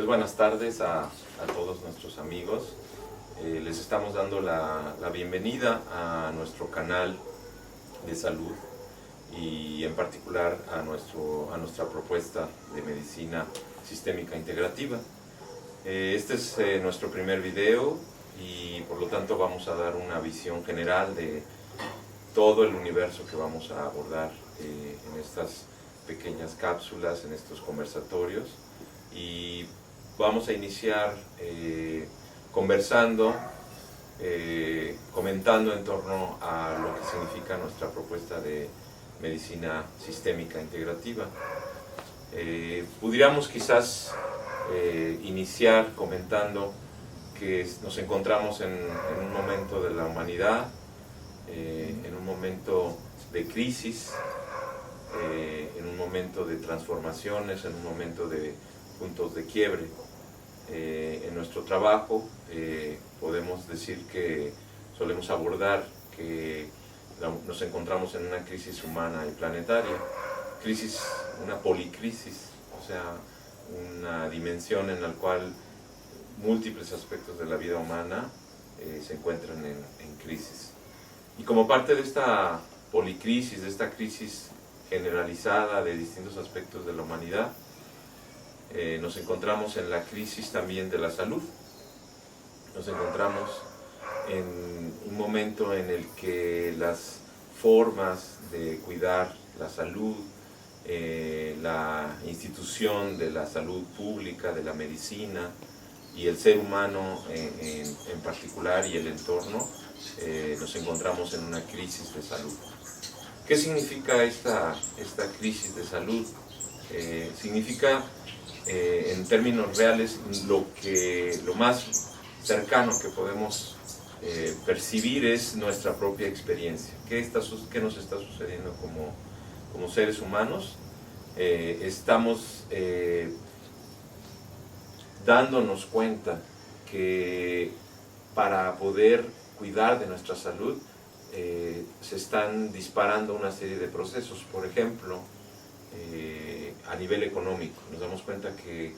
buenas tardes a todos nuestros amigos. Les estamos dando la bienvenida a nuestro canal de salud y en particular a nuestra propuesta de medicina sistémica integrativa. Este es nuestro primer video y por lo tanto vamos a dar una visión general de todo el universo que vamos a abordar en estas pequeñas cápsulas, en estos conversatorios, y vamos a iniciar conversando, comentando en torno a lo que significa nuestra propuesta de medicina sistémica integrativa. Pudiéramos quizás iniciar comentando que nos encontramos en un momento de la humanidad, en un momento de crisis, en un momento de transformaciones, en un momento de puntos de quiebre. En nuestro trabajo podemos decir que solemos abordar que nos encontramos en una crisis humana y planetaria, una policrisis, o sea, una dimensión en la cual múltiples aspectos de la vida humana se encuentran en crisis. Y como parte de esta policrisis, de esta crisis generalizada de distintos aspectos de la humanidad, nos encontramos en la crisis también de la salud. Nos encontramos en un momento en el que las formas de cuidar la salud, la institución de la salud pública, de la medicina y el ser humano en particular y el entorno, nos encontramos en una crisis de salud. ¿Qué significa esta crisis de salud? Significa en términos reales lo más cercano que podemos percibir es nuestra propia experiencia. ¿Qué nos está sucediendo como seres humanos? Estamos dándonos cuenta que para poder cuidar de nuestra salud se están disparando una serie de procesos. Por ejemplo, a nivel económico, nos damos cuenta que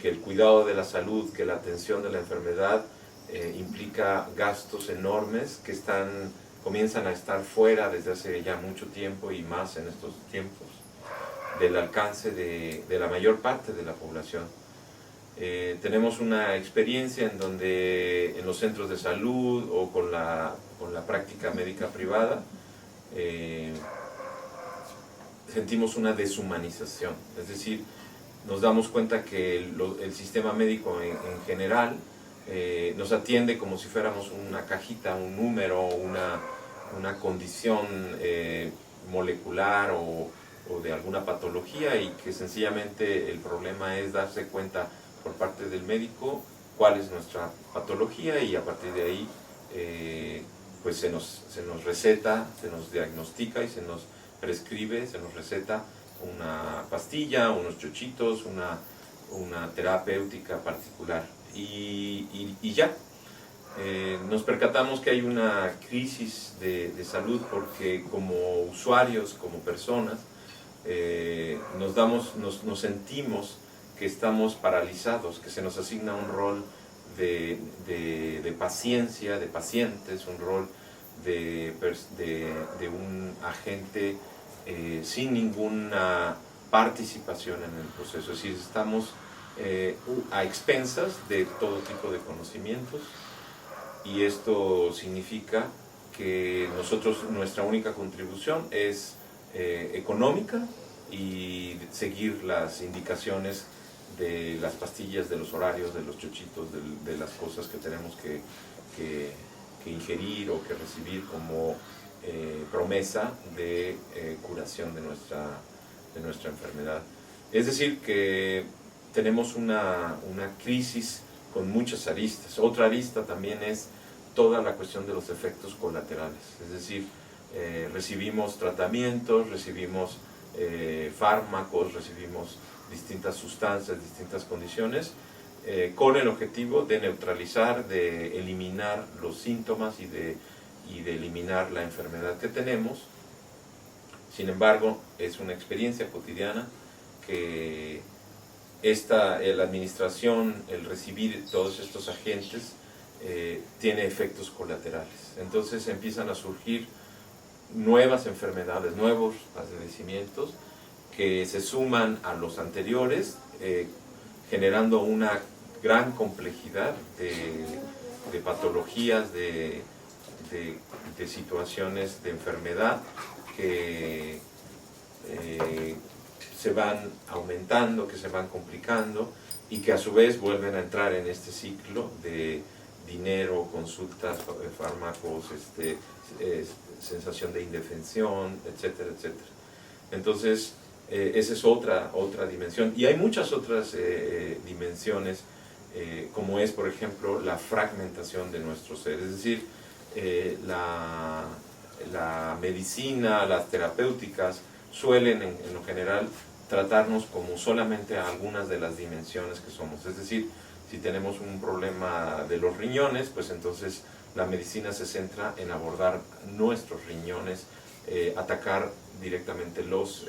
el cuidado de la salud, que la atención de la enfermedad implica gastos enormes que comienzan a estar fuera desde hace ya mucho tiempo y más en estos tiempos del alcance de la mayor parte de la población. Tenemos una experiencia en donde en los centros de salud o con la práctica médica privada sentimos una deshumanización, es decir, nos damos cuenta que el sistema médico en general nos atiende como si fuéramos una cajita, un número, una condición molecular o de alguna patología, y que sencillamente el problema es darse cuenta por parte del médico cuál es nuestra patología, y a partir de ahí pues se nos receta, se nos diagnostica y se nos prescribe, se nos receta una pastilla, unos chochitos, una terapéutica particular, y ya. Nos percatamos que hay una crisis de salud porque como usuarios, como personas, nos sentimos que estamos paralizados, que se nos asigna un rol de paciencia, de pacientes, un rol de un agente sin ninguna participación en el proceso. Es decir, estamos a expensas de todo tipo de conocimientos, y esto significa que nuestra única contribución es económica y seguir las indicaciones de las pastillas, de los horarios, de los chochitos, de las cosas que tenemos que ingerir o que recibir como promesa de curación de nuestra enfermedad. Es decir, que tenemos una crisis con muchas aristas. Otra arista también es toda la cuestión de los efectos colaterales, es decir, recibimos tratamientos, recibimos fármacos, recibimos distintas sustancias, distintas condiciones, con el objetivo de neutralizar, de eliminar los síntomas y de eliminar la enfermedad que tenemos. Sin embargo, es una experiencia cotidiana que la administración, el recibir todos estos agentes, tiene efectos colaterales. Entonces empiezan a surgir nuevas enfermedades, nuevos padecimientos que se suman a los anteriores, generando una gran complejidad de patologías, de situaciones de enfermedad que se van aumentando, que se van complicando y que a su vez vuelven a entrar en este ciclo de dinero, consultas, fármacos, sensación de indefensión, etcétera, etcétera. Entonces, esa es otra dimensión. Y hay muchas otras dimensiones, como es, por ejemplo, la fragmentación de nuestro ser. Es decir, la medicina, las terapéuticas, suelen en lo general tratarnos como solamente a algunas de las dimensiones que somos. Es decir, si tenemos un problema de los riñones, pues entonces la medicina se centra en abordar nuestros riñones, atacar directamente los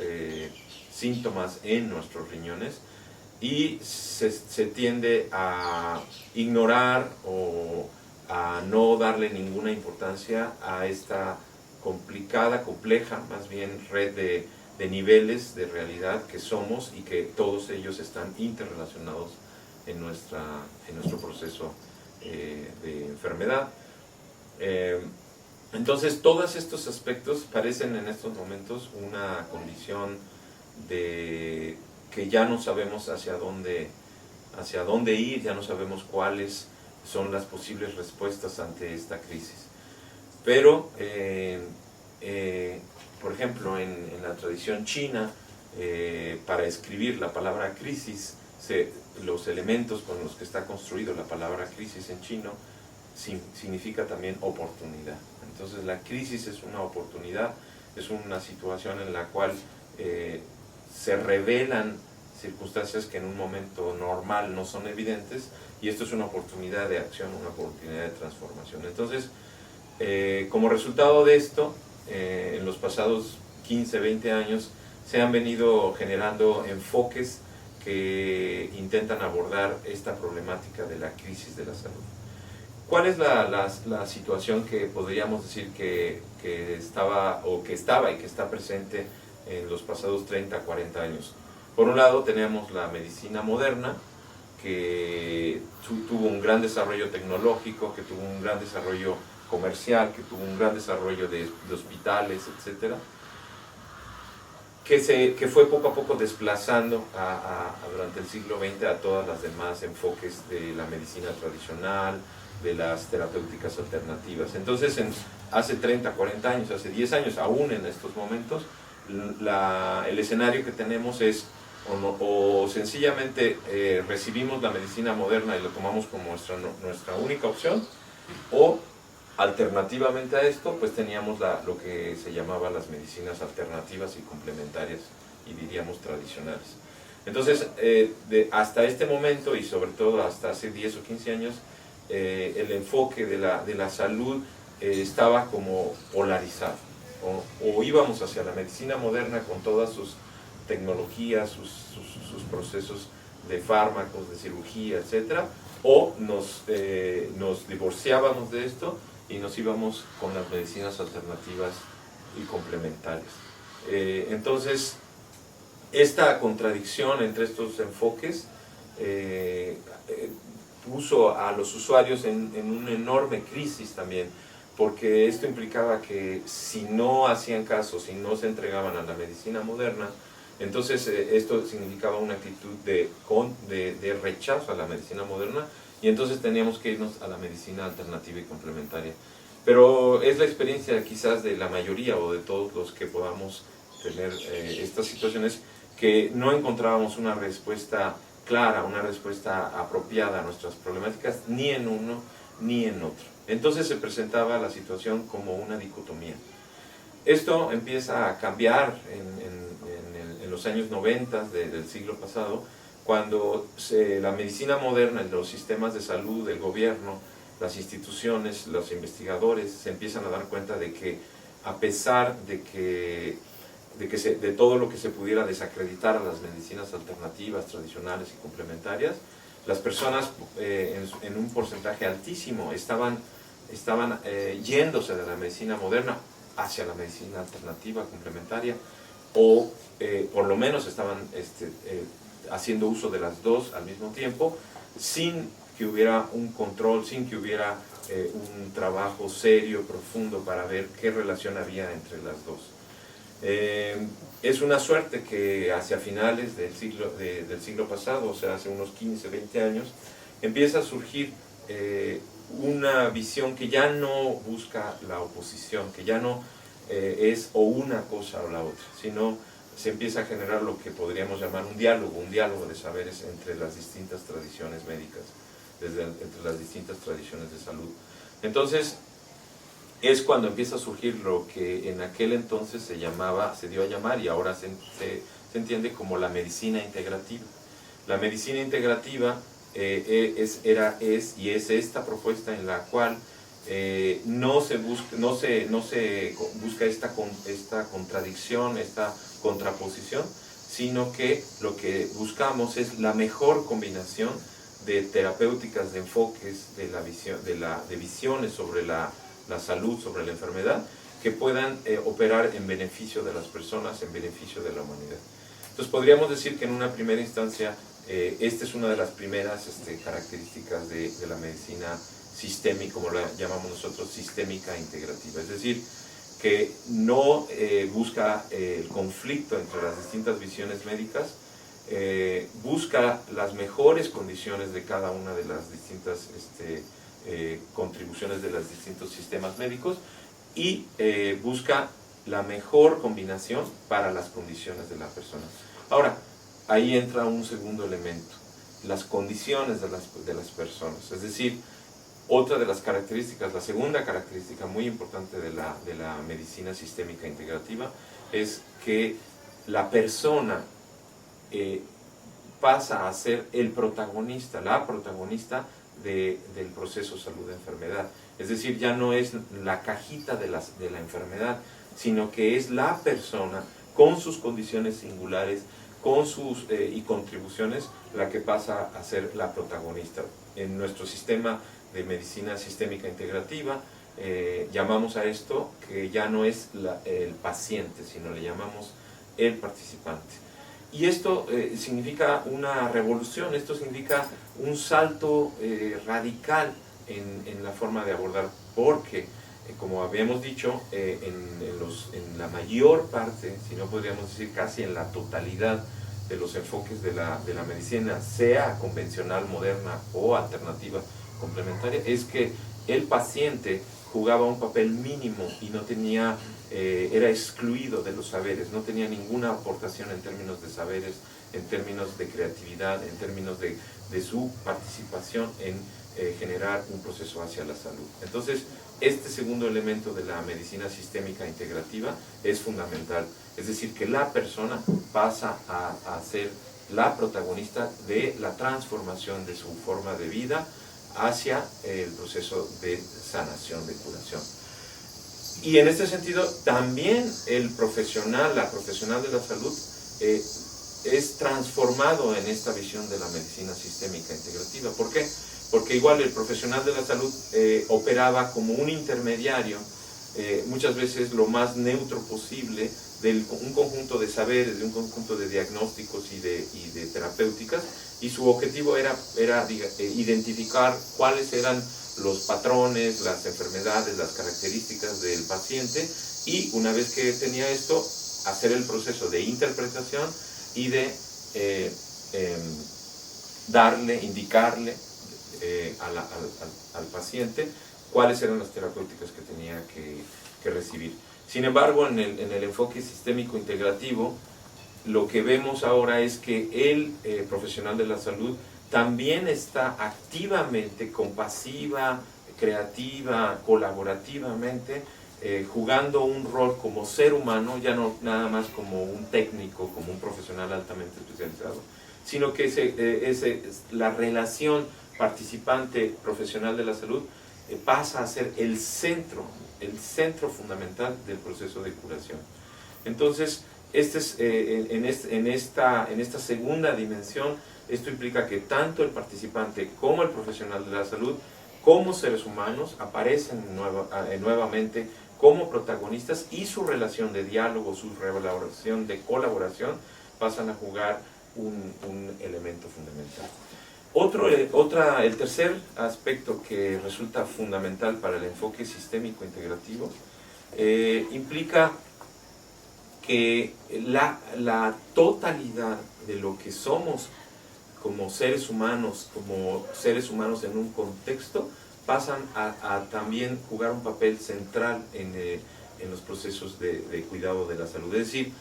síntomas en nuestros riñones, y se tiende a ignorar o a no darle ninguna importancia a esta compleja, más bien red de niveles de realidad que somos, y que todos ellos están interrelacionados en nuestro proceso de enfermedad. Entonces, todos estos aspectos parecen en estos momentos una condición de que ya no sabemos hacia dónde ir, ya no sabemos cuáles son las posibles respuestas ante esta crisis. Pero, por ejemplo, en la tradición china, para escribir la palabra crisis, los elementos con los que está construido la palabra crisis en chino significa también oportunidad. Entonces la crisis es una oportunidad, es una situación en la cual se revelan circunstancias que en un momento normal no son evidentes, y esto es una oportunidad de acción, una oportunidad de transformación. Entonces, como resultado de esto, en los pasados 15, 20 años se han venido generando enfoques que intentan abordar esta problemática de la crisis de la salud. ¿Cuál es la situación que podríamos decir que estaba y que está presente en los pasados 30, 40 años? Por un lado tenemos la medicina moderna, que tuvo un gran desarrollo tecnológico, que tuvo un gran desarrollo comercial, que tuvo un gran desarrollo de hospitales, etcétera, que fue poco a poco desplazando durante el siglo XX a todas las demás enfoques de la medicina tradicional, de las terapéuticas alternativas. Entonces, hace 30, 40 años, hace 10 años, aún en estos momentos, el escenario que tenemos es o sencillamente recibimos la medicina moderna y lo tomamos como nuestra única opción, o alternativamente a esto, pues teníamos lo que se llamaba las medicinas alternativas y complementarias, y diríamos tradicionales. Entonces, hasta este momento, y sobre todo hasta hace 10 o 15 años, el enfoque de la salud estaba como polarizado. O íbamos hacia la medicina moderna con todas sus tecnologías, sus procesos de fármacos, de cirugía, etcétera, o nos divorciábamos de esto y nos íbamos con las medicinas alternativas y complementarias. Entonces, esta contradicción entre estos enfoques puso a los usuarios en una enorme crisis también, porque esto implicaba que si no hacían caso, si no se entregaban a la medicina moderna, entonces esto significaba una actitud de rechazo a la medicina moderna, y entonces teníamos que irnos a la medicina alternativa y complementaria. Pero es la experiencia quizás de la mayoría o de todos los que podamos tener estas situaciones, que no encontrábamos una respuesta clara, una respuesta apropiada a nuestras problemáticas, ni en uno ni en otro. Entonces se presentaba la situación como una dicotomía. Esto empieza a cambiar en los años 90 del siglo pasado, cuando la medicina moderna, los sistemas de salud, el gobierno, las instituciones, los investigadores se empiezan a dar cuenta de que, a pesar de que de todo lo que se pudiera desacreditar a las medicinas alternativas, tradicionales y complementarias, las personas en un porcentaje altísimo estaban yéndose de la medicina moderna hacia la medicina alternativa, complementaria, o por lo menos estaban haciendo uso de las dos al mismo tiempo, sin que hubiera un control, sin que hubiera un trabajo serio, profundo, para ver qué relación había entre las dos. Es una suerte que hacia finales del siglo pasado, o sea, hace unos 15, 20 años, empieza a surgir una visión que ya no busca la oposición, que ya no es o una cosa o la otra, sino se empieza a generar lo que podríamos llamar un diálogo de saberes entre las distintas tradiciones médicas, entre las distintas tradiciones de salud. Entonces, es cuando empieza a surgir lo que en aquel entonces se dio a llamar, y ahora se entiende como la medicina integrativa. La medicina integrativa es esta propuesta en la cual no se busca esta contradicción, esta contraposición, sino que lo que buscamos es la mejor combinación de terapéuticas, de enfoques, de visiones sobre la salud, sobre la enfermedad, que puedan operar en beneficio de las personas, en beneficio de la humanidad. Entonces podríamos decir que en una primera instancia esta es una de las primeras características de la medicina sistémica, como la llamamos nosotros, sistémica integrativa. Es decir, que no busca el conflicto entre las distintas visiones médicas, busca las mejores condiciones de cada una de las distintas contribuciones de los distintos sistemas médicos, y busca la mejor combinación para las condiciones de la persona. Ahora, ahí entra un segundo elemento, las condiciones de las personas. Es decir, otra de las características, la segunda característica muy importante de la medicina sistémica integrativa, es que la persona pasa a ser el protagonista, la protagonista del proceso salud-enfermedad. Es decir, ya no es la cajita de la enfermedad, sino que es la persona con sus condiciones singulares, con sus y contribuciones, la que pasa a ser la protagonista. En nuestro sistema de medicina sistémica integrativa llamamos a esto que ya no es el paciente, sino le llamamos el participante. Y esto significa una revolución, esto significa un salto radical en la forma de abordar, porque, como habíamos dicho, en la mayor parte, si no podríamos decir casi en la totalidad de los enfoques de la medicina, sea convencional, moderna o alternativa complementaria, es que el paciente jugaba un papel mínimo y no tenía, era excluido de los saberes, no tenía ninguna aportación en términos de saberes, en términos de creatividad, en términos de su participación en generar un proceso hacia la salud. Entonces, este segundo elemento de la medicina sistémica integrativa es fundamental, es decir, que la persona pasa a ser la protagonista de la transformación de su forma de vida hacia el proceso de sanación, de curación. Y en este sentido, también el profesional, la profesional de la salud, es transformado en esta visión de la medicina sistémica integrativa. ¿Por qué? Porque igual el profesional de la salud operaba como un intermediario, muchas veces lo más neutro posible, de un conjunto de saberes, de un conjunto de diagnósticos y de terapéuticas, y su objetivo era identificar cuáles eran los patrones, las enfermedades, las características del paciente, y una vez que tenía esto, hacer el proceso de interpretación y de indicarle al paciente cuáles eran las terapéuticas que tenía que recibir. Sin embargo, en el enfoque sistémico integrativo, lo que vemos ahora es que el profesional de la salud también está activamente, compasiva, creativa, colaborativamente, jugando un rol como ser humano, ya no nada más como un técnico, como un profesional altamente especializado, sino que la relación participante-profesional de la salud pasa a ser el centro fundamental del proceso de curación. Entonces, en esta segunda dimensión, esto implica que tanto el participante como el profesional de la salud, como seres humanos, aparecen nuevamente como protagonistas, y su relación de diálogo, su relación de colaboración, pasan a jugar un elemento fundamental. El tercer aspecto que resulta fundamental para el enfoque sistémico integrativo implica que la totalidad de lo que somos como seres humanos en un contexto, pasan a también jugar un papel central en los procesos de cuidado de la salud. Es decir,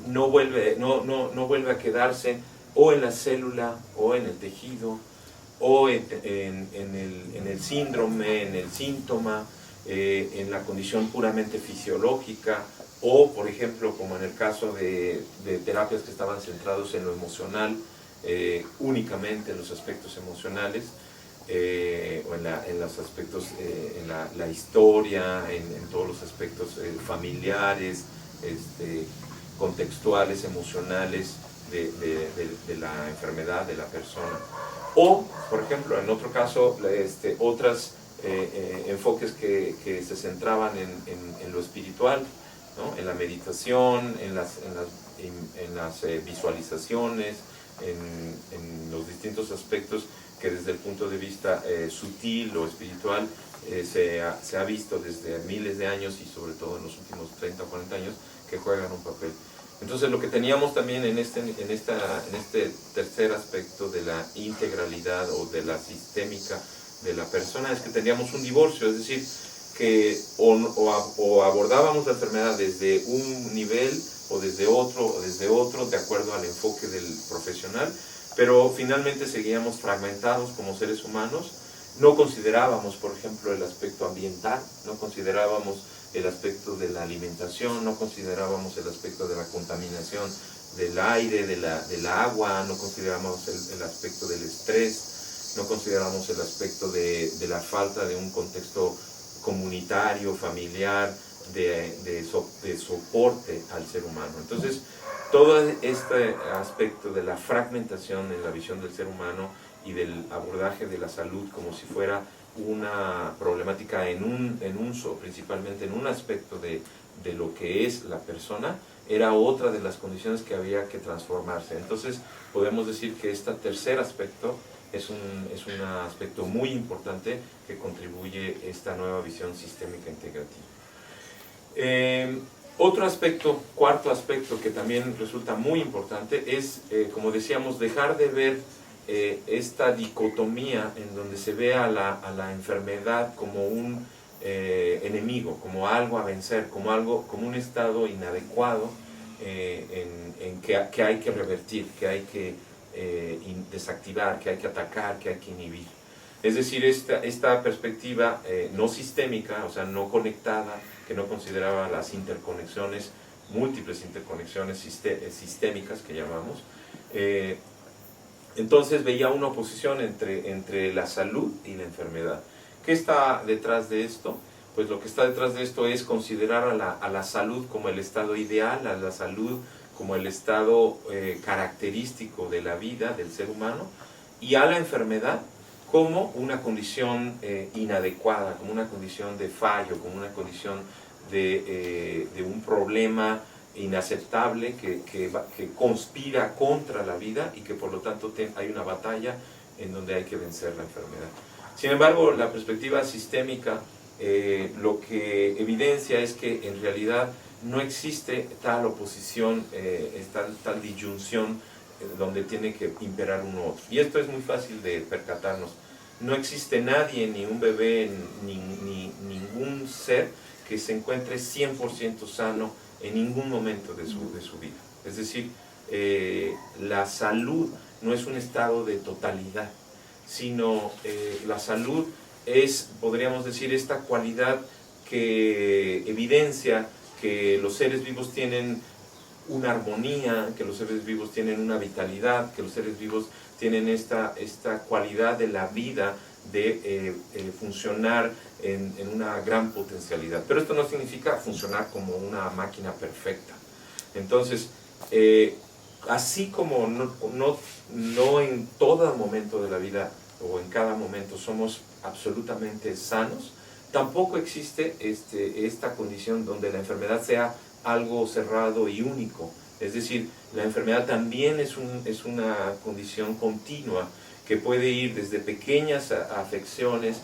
no vuelve a quedarse o en la célula, o en el tejido, o en el síndrome, en el síntoma, en la condición puramente fisiológica, o por ejemplo, como en el caso de terapias que estaban centrados en lo emocional, únicamente en los aspectos emocionales, o en los aspectos, en la historia, en todos los aspectos familiares, contextuales, emocionales de la enfermedad de la persona. O, por ejemplo, en otro caso, otros enfoques que se centraban en lo espiritual, ¿no? En la meditación, en las visualizaciones, en los distintos aspectos que desde el punto de vista sutil o espiritual se ha visto desde miles de años, y sobre todo en los últimos 30 o 40 años, que juegan un papel. Entonces, lo que teníamos también en este tercer aspecto de la integralidad o de la sistémica de la persona, es que teníamos un divorcio, es decir, que o abordábamos la enfermedad desde un nivel o desde otro, de acuerdo al enfoque del profesional, pero finalmente seguíamos fragmentados como seres humanos. No considerábamos, por ejemplo, el aspecto ambiental, no considerábamos el aspecto de la alimentación, no considerábamos el aspecto de la contaminación del aire, del agua, no considerábamos el aspecto del estrés, no considerábamos el aspecto de la falta de un contexto comunitario, familiar, de soporte al ser humano. Entonces, todo este aspecto de la fragmentación en la visión del ser humano y del abordaje de la salud como si fuera una problemática principalmente en un aspecto de lo que es la persona, era otra de las condiciones que había que transformarse. Entonces, podemos decir que este tercer aspecto es un aspecto muy importante que contribuye a esta nueva visión sistémica integrativa. Otro aspecto, cuarto aspecto, que también resulta muy importante es, como decíamos, dejar de ver esta dicotomía en donde se ve a la enfermedad como un enemigo, como algo a vencer, como un estado inadecuado que hay que revertir, que hay que desactivar, que hay que atacar, que hay que inhibir. Es decir, esta perspectiva no sistémica, o sea, no conectada, que no consideraba las interconexiones, múltiples interconexiones sistémicas que llamamos, entonces veía una oposición entre la salud y la enfermedad. ¿Qué está detrás de esto? Pues lo que está detrás de esto es considerar a la salud como el estado ideal, a la salud como el estado característico de la vida del ser humano, y a la enfermedad como una condición inadecuada, como una condición de fallo, como una condición de un problema inaceptable que conspira contra la vida, y que por lo tanto hay una batalla en donde hay que vencer la enfermedad. Sin embargo, la perspectiva sistémica lo que evidencia es que en realidad no existe tal oposición, tal disyunción donde tiene que imperar uno u otro. Y esto es muy fácil de percatarnos. No existe nadie, ni un bebé, ni ningún ser que se encuentre 100% sano en ningún momento de su vida. Es decir, la salud no es un estado de totalidad, sino la salud es, podríamos decir, esta cualidad que evidencia que los seres vivos tienen una armonía, que los seres vivos tienen una vitalidad, que los seres vivos tienen esta cualidad de la vida de funcionar en una gran potencialidad. Pero esto no significa funcionar como una máquina perfecta, Entonces, así como no en todo momento de la vida o en cada momento somos absolutamente sanos, tampoco existe esta condición donde la enfermedad sea algo cerrado y único. Es decir, la enfermedad también es una condición continua que puede ir desde pequeñas afecciones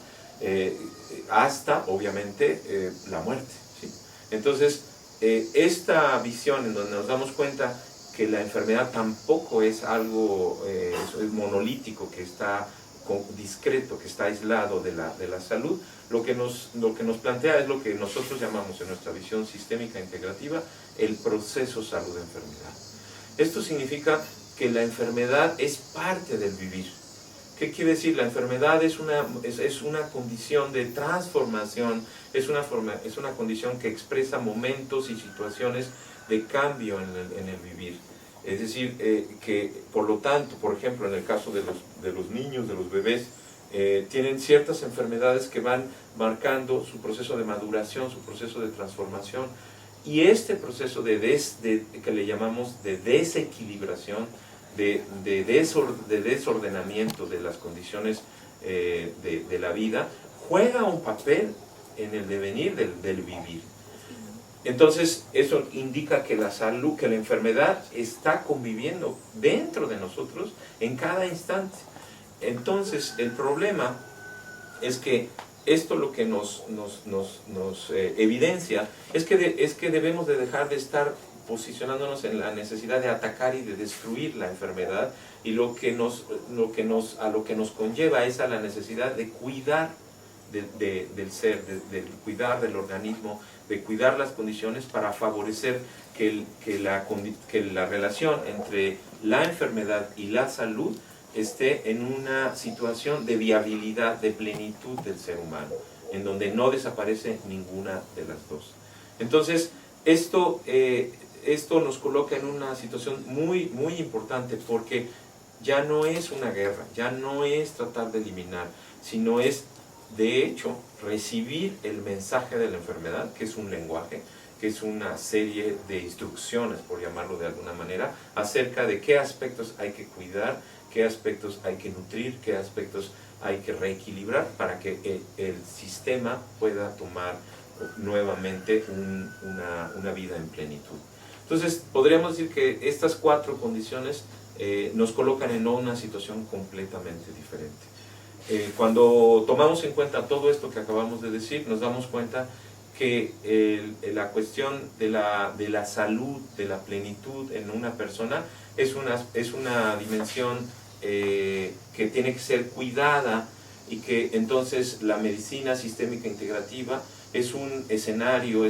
hasta, obviamente, la muerte, ¿sí? Entonces, esta visión en donde nos damos cuenta que la enfermedad tampoco es algo es monolítico, que está discreto, que está aislado de la salud, lo que nos plantea es lo que nosotros llamamos en nuestra visión sistémica integrativa el proceso salud-enfermedad. Esto significa que la enfermedad es parte del vivir. ¿Qué quiere decir? La enfermedad es una condición de transformación, es una condición que expresa momentos y situaciones de cambio en el vivir. Es decir, que por lo tanto, por ejemplo, en el caso de los niños, de los bebés, tienen ciertas enfermedades que van marcando su proceso de maduración, su proceso de transformación, y este proceso que le llamamos de desequilibración, de desordenamiento de las condiciones de la vida, juega un papel en el devenir del vivir. Entonces, eso indica que la salud, que la enfermedad está conviviendo dentro de nosotros en cada instante. Entonces, el problema es que esto lo que nos evidencia es que debemos de dejar de estar posicionándonos en la necesidad de atacar y de destruir la enfermedad, y a lo que nos conlleva es a la necesidad de cuidar del ser, de cuidar del organismo, de cuidar las condiciones para favorecer que la relación entre la enfermedad y la salud esté en una situación de viabilidad, de plenitud del ser humano, en donde no desaparece ninguna de las dos. Entonces, esto nos coloca en una situación muy, muy importante, porque ya no es una guerra, ya no es tratar de eliminar, sino es, de hecho, recibir el mensaje de la enfermedad, que es un lenguaje, que es una serie de instrucciones, por llamarlo de alguna manera, acerca de qué aspectos hay que cuidar, qué aspectos hay que nutrir, qué aspectos hay que reequilibrar para que el sistema pueda tomar nuevamente una vida en plenitud. Entonces, podríamos decir que estas 4 condiciones nos colocan en una situación completamente diferente. Cuando tomamos en cuenta todo esto que acabamos de decir, nos damos cuenta que la cuestión de la salud, de la plenitud en una persona es una dimensión que tiene que ser cuidada, y que entonces la medicina sistémica integrativa es un escenario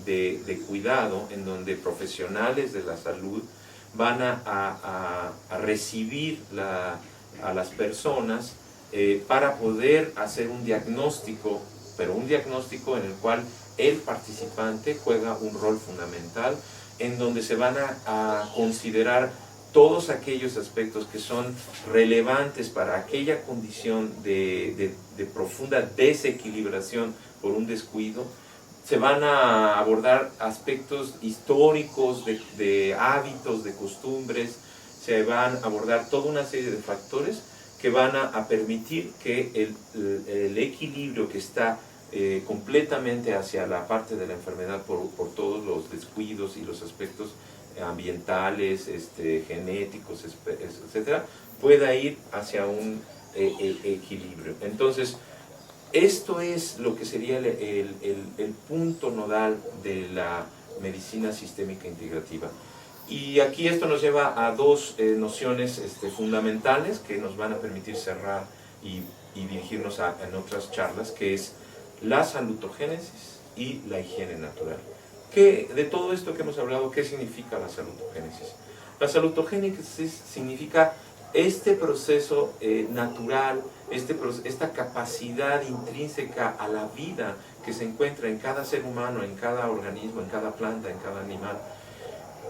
de cuidado en donde profesionales de la salud van a recibir a las personas para poder hacer un diagnóstico, pero un diagnóstico en el cual el participante juega un rol fundamental, en donde se van a considerar todos aquellos aspectos que son relevantes para aquella condición de profunda desequilibración por un descuido. Se van a abordar aspectos históricos de hábitos, de costumbres, se van a abordar toda una serie de factores que van a permitir que el equilibrio que está completamente hacia la parte de la enfermedad por todos los descuidos y los aspectos ambientales, genéticos, etcétera, pueda ir hacia un equilibrio. Entonces, esto es lo que sería el punto nodal de la medicina sistémica integrativa. Y aquí esto nos lleva a 2 nociones fundamentales que nos van a permitir cerrar y dirigirnos en otras charlas, que es la salutogénesis y la higiene natural. De todo esto que hemos hablado, ¿qué significa la salutogénesis? La salutogénesis significa este proceso natural, esta capacidad intrínseca a la vida que se encuentra en cada ser humano, en cada organismo, en cada planta, en cada animal,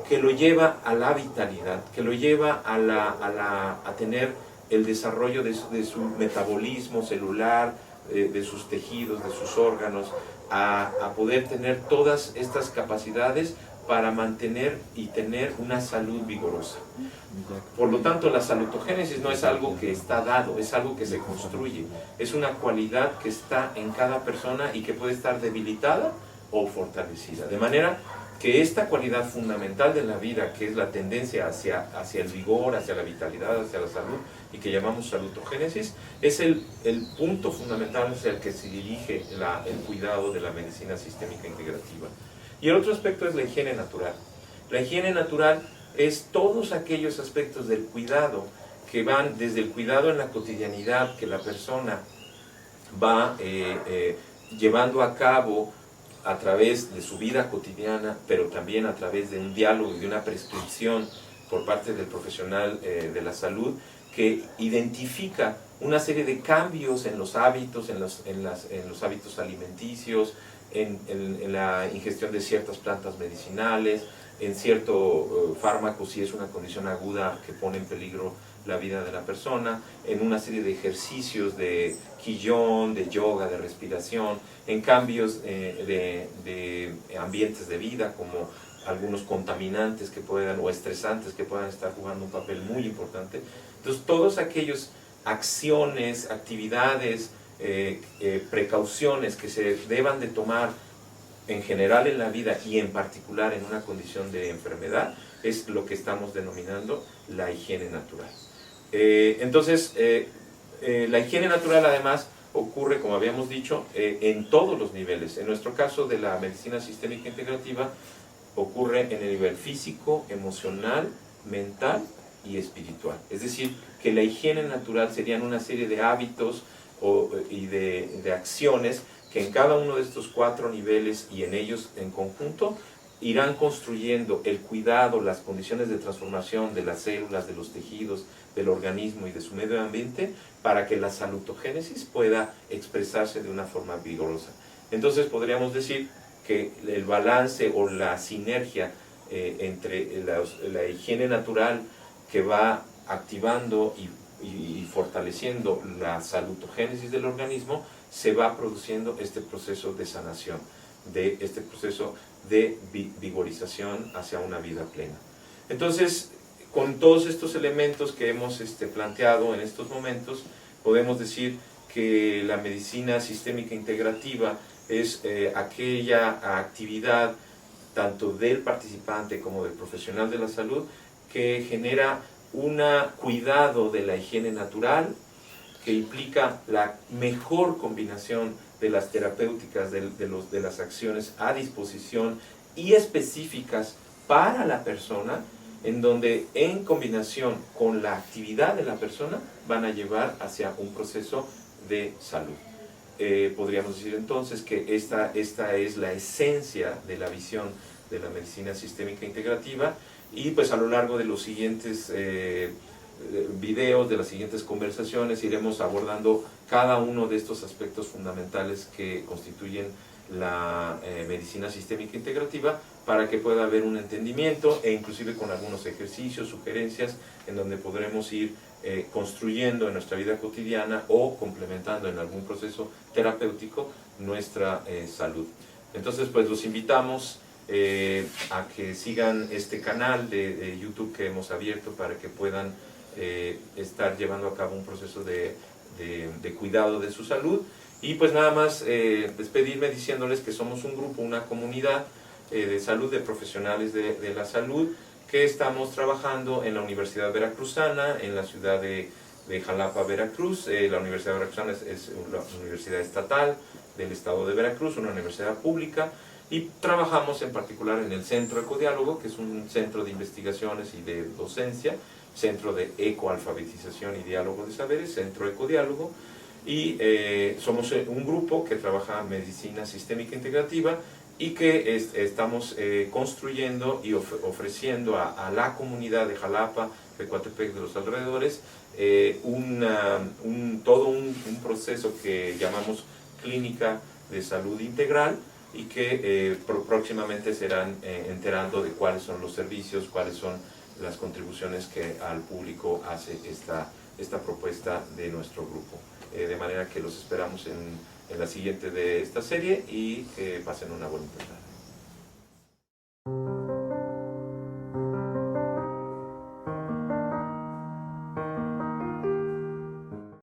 que lo lleva a la vitalidad, que lo lleva a tener el desarrollo de su metabolismo celular, de sus tejidos, de sus órganos, a poder tener todas estas capacidades para mantener y tener una salud vigorosa. Por lo tanto, la salutogénesis no es algo que está dado, es algo que se construye. Es una cualidad que está en cada persona y que puede estar debilitada o fortalecida. De manera que esta cualidad fundamental de la vida, que es la tendencia hacia el vigor, hacia la vitalidad, hacia la salud, y que llamamos salutogénesis, es el punto fundamental hacia el que se dirige el cuidado de la medicina sistémica integrativa. Y el otro aspecto es la higiene natural. La higiene natural es todos aquellos aspectos del cuidado que van desde el cuidado en la cotidianidad que la persona va llevando a cabo a través de su vida cotidiana, pero también a través de un diálogo y de una prescripción por parte del profesional de la salud, que identifica una serie de cambios en los hábitos, en los hábitos alimenticios, en la ingestión de ciertas plantas medicinales, en cierto fármaco si es una condición aguda que pone en peligro la vida de la persona, en una serie de ejercicios de Qigong, de yoga, de respiración, en cambios de ambientes de vida, como algunos contaminantes que puedan, o estresantes que puedan estar jugando un papel muy importante. Entonces, todas aquellas acciones, actividades, precauciones que se deban de tomar en general en la vida y en particular en una condición de enfermedad, es lo que estamos denominando la higiene natural. Entonces, la higiene natural además ocurre, como habíamos dicho, en todos los niveles. En nuestro caso de la medicina sistémica integrativa, ocurre en el nivel físico, emocional, mental y espiritual. Es decir, que la higiene natural serían una serie de hábitos y de acciones que en cada uno de estos 4 niveles y en ellos en conjunto irán construyendo el cuidado, las condiciones de transformación de las células, de los tejidos, del organismo y de su medio ambiente para que la salutogénesis pueda expresarse de una forma vigorosa. Entonces podríamos decir que el balance o la sinergia entre la higiene natural que va activando y fortaleciendo la salutogénesis del organismo, se va produciendo este proceso de sanación, de este proceso de vigorización hacia una vida plena. Entonces, con todos estos elementos que hemos planteado en estos momentos, podemos decir que la medicina sistémica integrativa es aquella actividad tanto del participante como del profesional de la salud que genera un cuidado de la higiene natural, que implica la mejor combinación de las terapéuticas, de las acciones a disposición y específicas para la persona, en donde en combinación con la actividad de la persona van a llevar hacia un proceso de salud. Podríamos decir entonces que esta es la esencia de la visión de la medicina sistémica integrativa, y pues a lo largo de los siguientes videos, de las siguientes conversaciones, iremos abordando cada uno de estos aspectos fundamentales que constituyen la medicina sistémica integrativa, para que pueda haber un entendimiento e inclusive con algunos ejercicios, sugerencias, en donde podremos ir construyendo en nuestra vida cotidiana o complementando en algún proceso terapéutico nuestra salud. Entonces, pues los invitamos a que sigan este canal de YouTube que hemos abierto para que puedan estar llevando a cabo un proceso de cuidado de su salud. Y pues nada más despedirme diciéndoles que somos un grupo, una comunidad de salud, de profesionales de la salud, que estamos trabajando en la Universidad Veracruzana, en la ciudad de Jalapa, Veracruz. La Universidad Veracruzana es una universidad estatal del estado de Veracruz, una universidad pública, y trabajamos en particular en el Centro Ecodiálogo, que es un centro de investigaciones y de docencia, Centro de Ecoalfabetización y Diálogo de Saberes, Centro Ecodiálogo, y somos un grupo que trabaja medicina sistémica integrativa y que estamos construyendo y ofreciendo a la comunidad de Jalapa, de Coatepec, de los alrededores, todo un proceso que llamamos clínica de salud integral, y que próximamente serán enterando de cuáles son los servicios, cuáles son las contribuciones que al público hace esta propuesta de nuestro grupo. De manera que los esperamos en la siguiente de esta serie, y que pasen una bonita tarde.